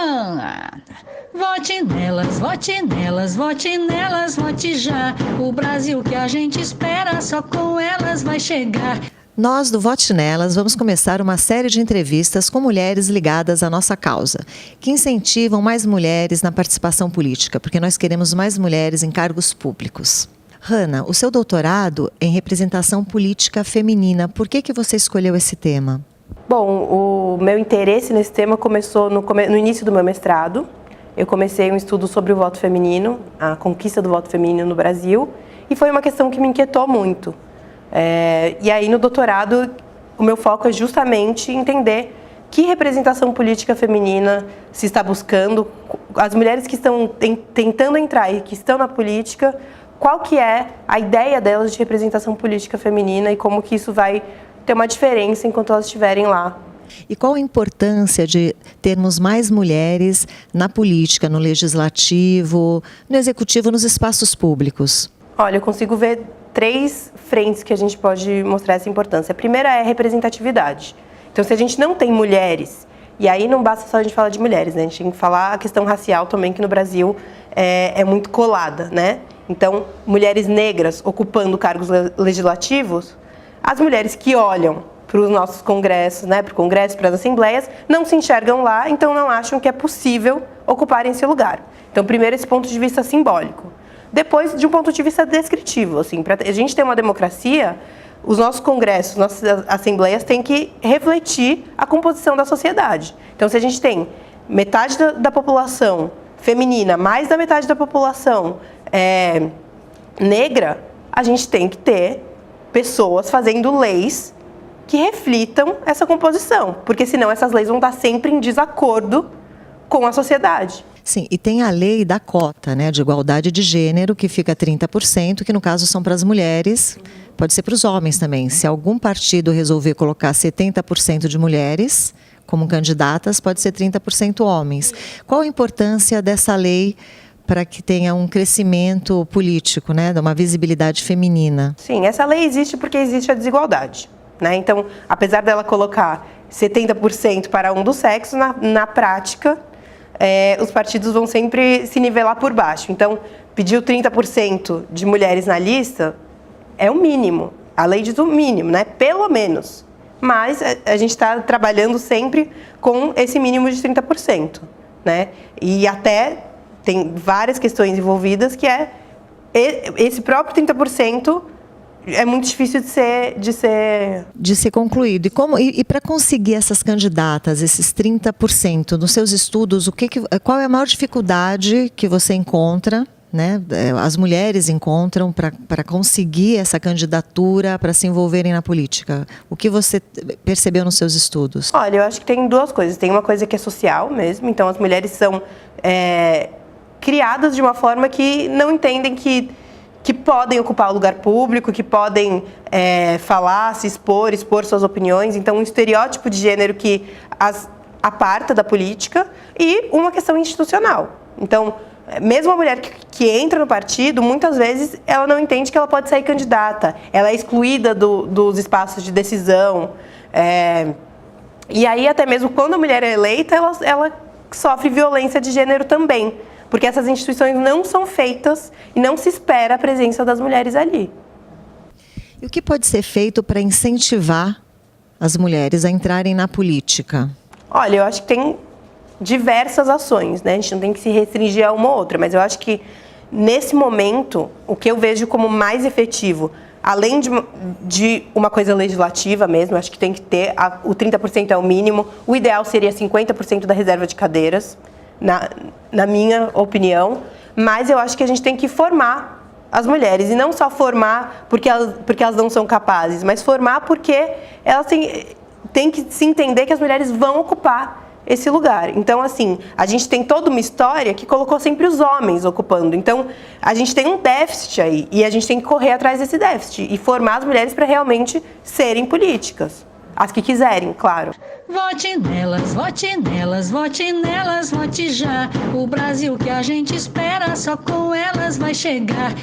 Ah, vote nelas, vote nelas, vote nelas, vote já. O Brasil que a gente espera, só com elas vai chegar. Nós, do Vote Nelas, vamos começar uma série de entrevistas com mulheres ligadas à nossa causa, que incentivam mais mulheres na participação política, porque nós queremos mais mulheres em cargos públicos. Hanna, o seu doutorado é em representação política feminina. Por que você escolheu esse tema? Bom, o meu interesse nesse tema começou no início do meu mestrado. Eu comecei um estudo sobre o voto feminino, a conquista do voto feminino no Brasil, e foi uma questão que me inquietou muito. E aí, no doutorado, o meu foco é justamente entender que representação política feminina se está buscando, as mulheres que estão tentando entrar e que estão na política, qual que é a ideia delas de representação política feminina e como que isso vai ter uma diferença enquanto elas estiverem lá. E qual a importância de termos mais mulheres na política, no legislativo, no executivo, nos espaços públicos? Olha, eu consigo ver 3 frentes que a gente pode mostrar essa importância. A primeira é a representatividade. Então, se a gente não tem mulheres, e aí não basta só a gente falar de mulheres, né? A gente tem que falar a questão racial também, que no Brasil é muito colada, né? Então, mulheres negras ocupando cargos legislativos, as mulheres que olham para os nossos congressos, né, para o Congresso, para as assembleias, não se enxergam lá, então não acham que é possível ocuparem esse lugar. Então, primeiro, esse ponto de vista simbólico. Depois, de um ponto de vista descritivo, assim, para a gente ter uma democracia, os nossos congressos, nossas assembleias têm que refletir a composição da sociedade. Então, se a gente tem metade da população feminina, mais da metade da população negra, a gente tem que ter pessoas fazendo leis que reflitam essa composição, porque senão essas leis vão estar sempre em desacordo com a sociedade. Sim, e tem a lei da cota, né, de igualdade de gênero, que fica 30%, que no caso são para as mulheres, pode ser para os homens também. Se algum partido resolver colocar 70% de mulheres como candidatas, pode ser 30% homens. Qual a importância dessa lei para que tenha um crescimento político, né, uma visibilidade feminina? Sim, essa lei existe porque existe a desigualdade, né? Então, apesar dela colocar 70% para um dos sexos, na prática, os partidos vão sempre se nivelar por baixo. Então, pedir 30% de mulheres na lista é o mínimo. A lei diz o mínimo, né? Pelo menos. Mas a gente está trabalhando sempre com esse mínimo de 30%, né? E até tem várias questões envolvidas que esse próprio 30% é muito difícil de ser concluído. E para conseguir essas candidatas, esses 30%, nos seus estudos, qual é a maior dificuldade que você encontra, né, as mulheres encontram para conseguir essa candidatura, para se envolverem na política? O que você percebeu nos seus estudos? Olha, eu acho que tem 2 coisas. Tem uma coisa que é social mesmo, então as mulheres são criadas de uma forma que não entendem que podem ocupar o lugar público, que podem falar, se expor suas opiniões. Então, um estereótipo de gênero que as aparta da política e uma questão institucional. Então, mesmo a mulher que entra no partido, muitas vezes ela não entende que ela pode sair candidata, ela é excluída dos espaços de decisão. E aí, até mesmo quando a mulher é eleita, ela sofre violência de gênero também, porque essas instituições não são feitas e não se espera a presença das mulheres ali. E o que pode ser feito para incentivar as mulheres a entrarem na política? Olha, eu acho que tem diversas ações, né? A gente não tem que se restringir a uma ou outra, mas eu acho que, nesse momento, o que eu vejo como mais efetivo, além de uma coisa legislativa mesmo, acho que tem que ter, o 30% é o mínimo, o ideal seria 50% da reserva de cadeiras, na minha opinião, mas eu acho que a gente tem que formar as mulheres, e não só formar porque elas não são capazes, mas formar porque elas têm que se entender que as mulheres vão ocupar esse lugar. Então, assim, a gente tem toda uma história que colocou sempre os homens ocupando. Então, a gente tem um déficit aí, e a gente tem que correr atrás desse déficit e formar as mulheres para realmente serem políticas. As que quiserem, claro. Vote nelas, vote nelas, vote nelas, vote já. O Brasil que a gente espera, só com elas vai chegar.